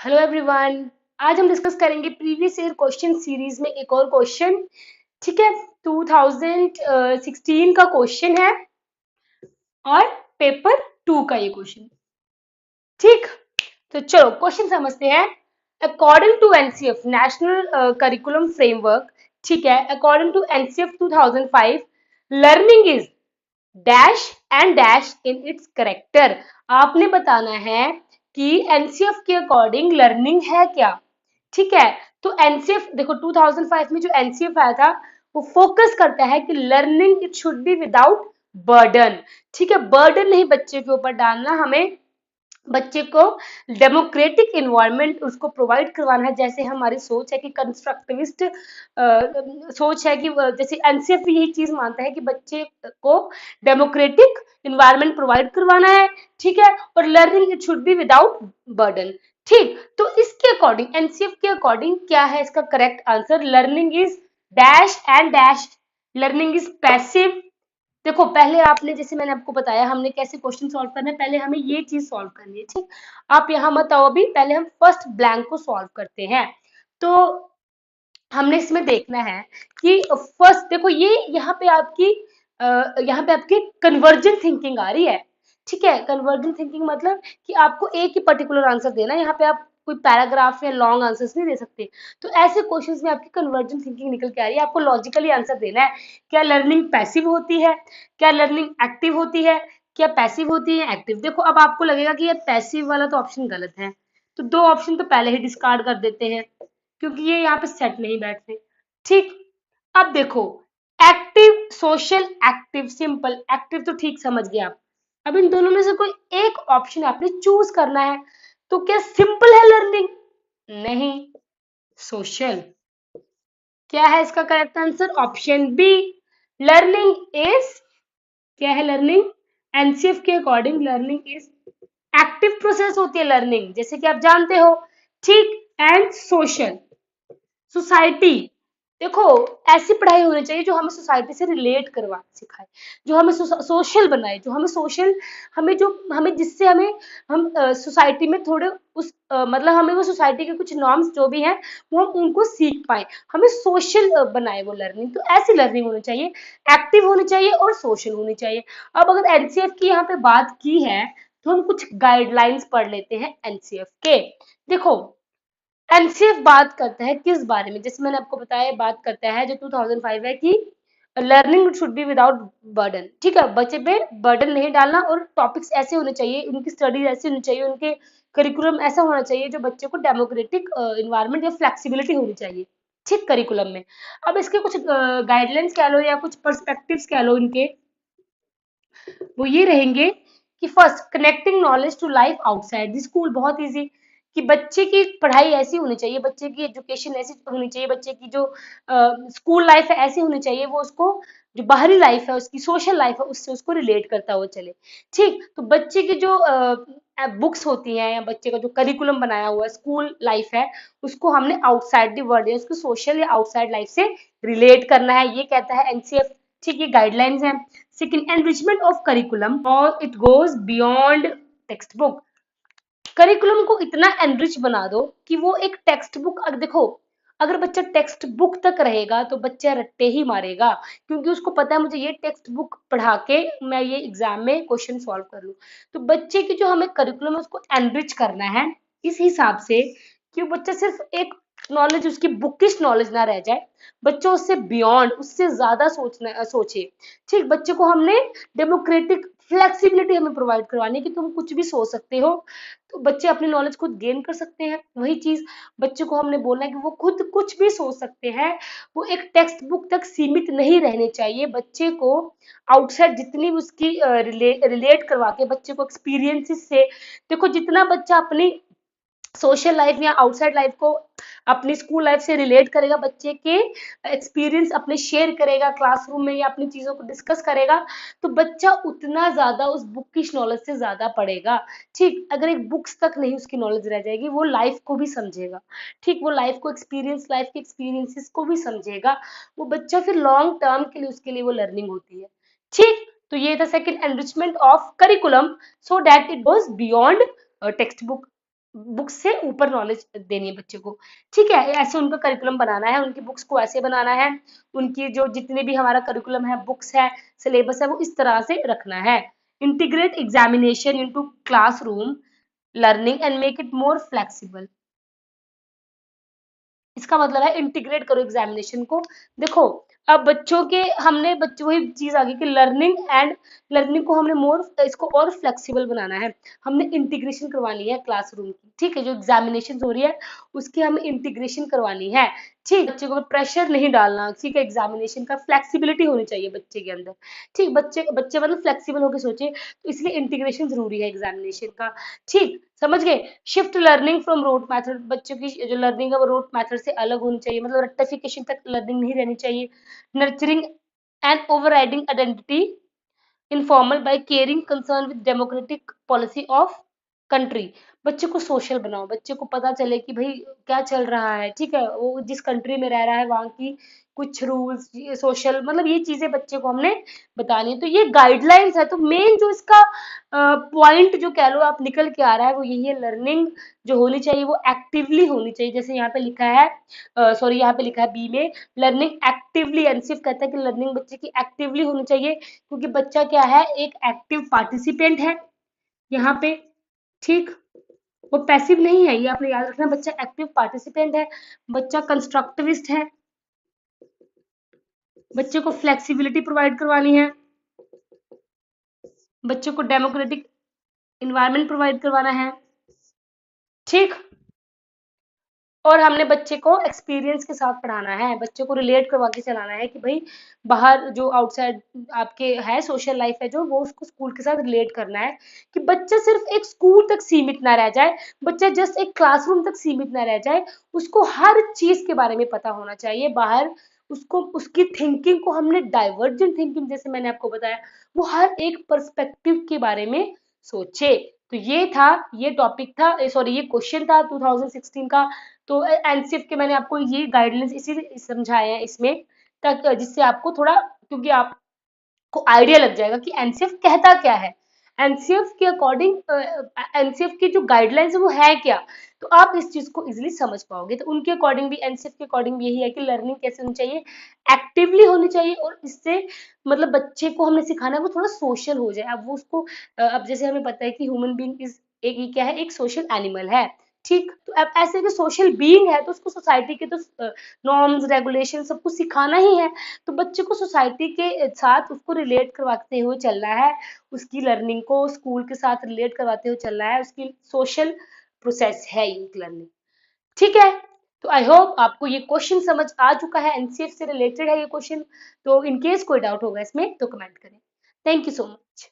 Hello everyone. आज हम discuss करेंगे प्रीवियस ईयर क्वेश्चन सीरीज में एक और क्वेश्चन। ठीक है, 2016 का क्वेश्चन है और पेपर 2 का ये क्वेश्चन। ठीक, तो चलो क्वेश्चन समझते हैं। According to NCF national curriculum framework, ठीक है, according to NCF 2005 learning is dash and dash in its character. आपने बताना है कि एनसीएफ के अकॉर्डिंग लर्निंग है क्या। ठीक है, तो एनसीएफ देखो 2005 में जो एनसीएफ आया था वो फोकस करता है कि learning it should be without burden. ठीक है, बर्डन नहीं बच्चे के ऊपर डालना, हमें बच्चे को डेमोक्रेटिक इन्वायरमेंट उसको प्रोवाइड करवाना है। जैसे हमारी सोच है कि कंस्ट्रक्टिविस्ट सोच है कि जैसे एनसीएफ भी यही चीज मानता है कि बच्चे को डेमोक्रेटिक इन्वायरमेंट प्रोवाइड करवाना है। ठीक है, और learning it should be without burden. ठीक, तो इसके अकॉर्डिंग एनसीएफ के अकॉर्डिंग क्या है इसका correct answer? Learning is dash and dash. Learning is passive. देखो पहले आपने, जैसे मैंने आपको बताया हमने कैसे क्वेश्चन सॉल्व करना है, पहले हमें ये चीज सॉल्व करनी है। ठीक, आप यहाँ मत आओ अभी, पहले हम फर्स्ट ब्लैंक को सॉल्व करते हैं। तो हमने इसमें देखना है कि फर्स्ट देखो ये यहाँ पे आपकी कन्वर्जेंट थिंकिंग आ रही है। ठीक है, कन्वर्जेंट थिंकिंग मतलब कि आपको एक ही पर्टिकुलर आंसर देना है, यहाँ पे आप कोई पैराग्राफ या लॉन्ग आंसर्स नहीं दे सकते। तो ऐसे क्वेश्चंस में आपकी कन्वर्जेंट थिंकिंग निकल के आ रही है, आपको लॉजिकली आंसर देना है। क्या लर्निंग पैसिव होती है, क्या लर्निंग एक्टिव होती है, क्या पैसिव होती है एक्टिव। देखो अब आपको लगेगा कि ये पैसिव वाला तो ऑप्शन गलत है, तो दो ऑप्शन तो पहले ही डिस्कार्ड कर देते हैं क्योंकि ये यहाँ पे सेट नहीं बैठते। ठीक, अब देखो active social active simple active तो ठीक समझ गए आप। अब इन दोनों में से कोई एक ऑप्शन आपने चूज करना है। तो क्या सिंपल है लर्निंग? नहीं, सोशल। क्या है इसका correct answer? Option B, learning is, क्या है लर्निंग? एनसीएफ के according learning is active process होती है लर्निंग, जैसे कि आप जानते हो। ठीक, एंड सोशल सोसाइटी। देखो ऐसी पढ़ाई होनी चाहिए जो हमें सोसाइटी से रिलेट करवा सिखाए, जो हमें सोशल बनाए, जो हमें सोशल, हमें जो हमें जिससे हमें हम सोसाइटी में थोड़े मतलब हमें वो सोसाइटी के कुछ नॉर्म्स जो भी हैं वो हम उनको सीख पाए, हमें सोशल बनाए वो लर्निंग। तो ऐसी लर्निंग होनी चाहिए, एक्टिव होनी चाहिए और सोशल होनी चाहिए। अब अगर एनसीएफ की यहाँ पे बात की है तो हम कुछ गाइडलाइंस पढ़ लेते हैं एनसीएफ के। देखो एनसीएफ बात करता है किस बारे में, जैसे मैंने आपको बताया बात करता है जो 2005 है कि learning should be without burden. ठीक है, बच्चे पे बर्डन नहीं डालना और टॉपिक्स ऐसे होने चाहिए, उनकी स्टडी ऐसी होनी चाहिए, उनके करिकुलम ऐसा होना चाहिए जो बच्चे को डेमोक्रेटिक इन्वायरमेंट या फ्लेक्सिबिलिटी होनी चाहिए। ठीक, करिकुलम में। अब इसके कुछ गाइडलाइंस कह लो या कुछ पर्सपेक्टिव्स कह लो इनके, वो ये रहेंगे कि first connecting knowledge to life outside the school. बहुत इजी कि बच्चे की पढ़ाई ऐसी होनी चाहिए, बच्चे की एजुकेशन ऐसी होनी चाहिए, बच्चे की जो स्कूल लाइफ है ऐसी होनी चाहिए, वो उसको जो बाहरी लाइफ है उसकी सोशल लाइफ है उससे उसको रिलेट करता हुआ चले। ठीक, तो बच्चे की जो बुक्स होती हैं या बच्चे का जो करिकुलम बनाया हुआ स्कूल लाइफ है उसको हमने आउटसाइड द वर्ल्ड या उसको सोशल या आउटसाइड लाइफ से रिलेट करना है, ये कहता है एनसीएफ। ठीक, ये गाइडलाइंस हैं। सेकंड, एनरिचमेंट ऑफ करिकुलम और it goes beyond text book. Curriculum को इतना एनरिच बना दो कि वो एक टेक्स्ट बुक, देखो अगर बच्चा टेक्स्ट बुक तक रहेगा तो बच्चा रट्टे ही मारेगा, क्योंकि उसको पता है मुझे ये टेक्स्ट बुक पढ़ा के मैं ये एग्जाम में क्वेश्चन सॉल्व कर लूं। तो बच्चे की जो हमें करिकुलम है उसको एनरिच करना है इस हिसाब से कि वो बच्चा सिर्फ एक नॉलेज, उसकी बुकिश नॉलेज ना रह जाए, बच्चा उससे बियॉन्ड, उससे ज्यादा सोचना सोचे। ठीक, बच्चे को हमने डेमोक्रेटिक फ्लेक्सिबिलिटी हमें प्रोवाइड करवानी है कि तुम कुछ भी सोच सकते हो, तो बच्चे अपनी नॉलेज खुद गेन कर सकते हैं। वही चीज बच्चे को हमने बोलना है कि वो खुद कुछ भी सोच सकते हैं, वो एक टेक्स्ट बुक तक सीमित नहीं रहने चाहिए। बच्चे को आउटसाइड जितनी भी उसकी रिलेट करवा के बच्चे को एक्सपीरियंसेस से, देखो जितना बच्चा अपनी सोशल लाइफ या आउटसाइड लाइफ को अपनी स्कूल लाइफ से रिलेट करेगा, बच्चे के एक्सपीरियंस अपने शेयर करेगा क्लासरूम में या अपनी चीजों को डिस्कस करेगा, तो बच्चा उतना ज्यादा उस बुकिश नॉलेज से ज्यादा पढ़ेगा। ठीक, अगर एक बुक्स तक नहीं उसकी नॉलेज रह जाएगी, वो लाइफ को भी समझेगा। ठीक, वो लाइफ को एक्सपीरियंस, लाइफ के एक्सपीरियंसेस को भी समझेगा, वो बच्चा फिर लॉन्ग टर्म के लिए उसके लिए वो लर्निंग होती है। ठीक, तो ये था second, enrichment of curriculum so that it goes beyond text book. Books से ऊपर नॉलेज देनी है बच्चे को। ठीक है, ऐसे उनका करिकुलम बनाना है, उनकी बुक्स को ऐसे बनाना है, उनकी जो जितने भी हमारा करिकुलम है, बुक्स है, सिलेबस है, वो इस तरह से रखना है। Integrate examination into classroom learning and make it more flexible. इसका मतलब है इंटीग्रेट करो एग्जामिनेशन को। देखो, अब बच्चों के हमने बच्चों वही चीज आ गई कि लर्निंग को हमने मोर इसको और फ्लेक्सिबल बनाना है। हमने इंटीग्रेशन करवानी है क्लासरूम की। ठीक है, जो एग्जामिनेशन हो रही है उसकी हमें इंटीग्रेशन करवानी है। ठीक, बच्चे को प्रेशर नहीं डालना। ठीक है, एग्जामिनेशन का फ्लेक्सिबिलिटी होनी चाहिए बच्चे के अंदर। ठीक, बच्चे बच्चे मतलब फ्लेक्सिबल होकर सोचे, तो इसलिए इंटीग्रेशन जरूरी है एग्जामिनेशन का। ठीक, समझ गए। Shift learning from rote method, बच्चों की जो लर्निंग है वो रोट मेथड से अलग होनी चाहिए, मतलब रेक्टिफिकेशन तक लर्निंग नहीं रहनी चाहिए। Nurturing and overriding identity informal by caring concern with democratic policy of country. बच्चे को सोशल बनाओ, बच्चे को पता चले कि भाई क्या चल रहा है। ठीक है, वो जिस कंट्री में रह रहा है वहाँ की कुछ रूल्स, सोशल, मतलब ये चीजें बच्चे को हमने बतानी है। तो ये गाइडलाइंस है। तो मेन जो इसका पॉइंट जो कह लो आप निकल के आ रहा है वो यही है, लर्निंग जो होनी चाहिए वो एक्टिवली होनी चाहिए। जैसे यहाँ पे लिखा है, सॉरी यहाँ पे लिखा है बी में, लर्निंग एक्टिवली, एनसीएफ कहता है कि लर्निंग बच्चे की एक्टिवली होनी चाहिए, क्योंकि बच्चा क्या है, एक एक्टिव पार्टिसिपेंट है यहाँ पे। ठीक, वो पैसिव नहीं है, ये आपने याद रखना। बच्चा एक्टिव पार्टिसिपेंट है, बच्चा कंस्ट्रक्टिविस्ट है, बच्चे को फ्लेक्सिबिलिटी प्रोवाइड करवानी है, बच्चे को डेमोक्रेटिक इन्वायरमेंट प्रोवाइड करवाना है। ठीक, और हमने बच्चे को एक्सपीरियंस के साथ पढ़ाना है, बच्चे को रिलेट करवा के चलाना है कि भाई बाहर जो आउटसाइड आपके है सोशल लाइफ है जो, वो उसको स्कूल के साथ रिलेट करना है। कि बच्चा सिर्फ एक स्कूल तक सीमित ना रह जाए, बच्चा जस्ट एक क्लासरूम तक सीमित ना रह जाए, उसको हर चीज के बारे में पता होना चाहिए बाहर। उसको उसकी थिंकिंग को हमने डाइवर्जेंट थिंकिंग, जैसे मैंने आपको बताया, वो हर एक पर्सपेक्टिव के बारे में सोचे। तो ये था, ये टॉपिक था, सॉरी ये क्वेश्चन था 2016 का। तो एनसीएफ के मैंने आपको ये गाइडलाइंस इसीलिए समझाए हैं इसमें, तक जिससे आपको थोड़ा, क्योंकि आपको आइडिया लग जाएगा कि एनसीएफ कहता क्या है, एनसीएफ के अकॉर्डिंग, एनसीएफ की जो गाइडलाइंस है वो है क्या। तो आप इस चीज को इजिली समझ पाओगे। तो उनके अकॉर्डिंग भी, एनसीएफ के अकॉर्डिंग भी यही है कि लर्निंग कैसे होनी चाहिए, एक्टिवली होनी चाहिए, और इससे मतलब बच्चे को हमने सिखाना है वो थोड़ा सोशल हो जाए। अब वो उसको अब जैसे हमें पता है कि ह्यूमन बीइंग इज एक, ये क्या है, एक सोशल एनिमल है। ठीक, तो अब ऐसे कि सोशल बीइंग है तो उसको सोसाइटी के तो नॉर्म्स रेगुलेशन सब कुछ सिखाना ही है। तो बच्चे को सोसाइटी के साथ उसको रिलेट करवाते हुए चलना है, उसकी लर्निंग को स्कूल के साथ रिलेट करवाते हुए चलना है, उसकी सोशल प्रोसेस है ये लर्निंग। ठीक है, तो आई होप आपको ये क्वेश्चन समझ आ चुका है, एनसीएफ से रिलेटेड है ये क्वेश्चन। तो इन केस कोई डाउट होगा इसमें तो कमेंट करें। Thank you so much.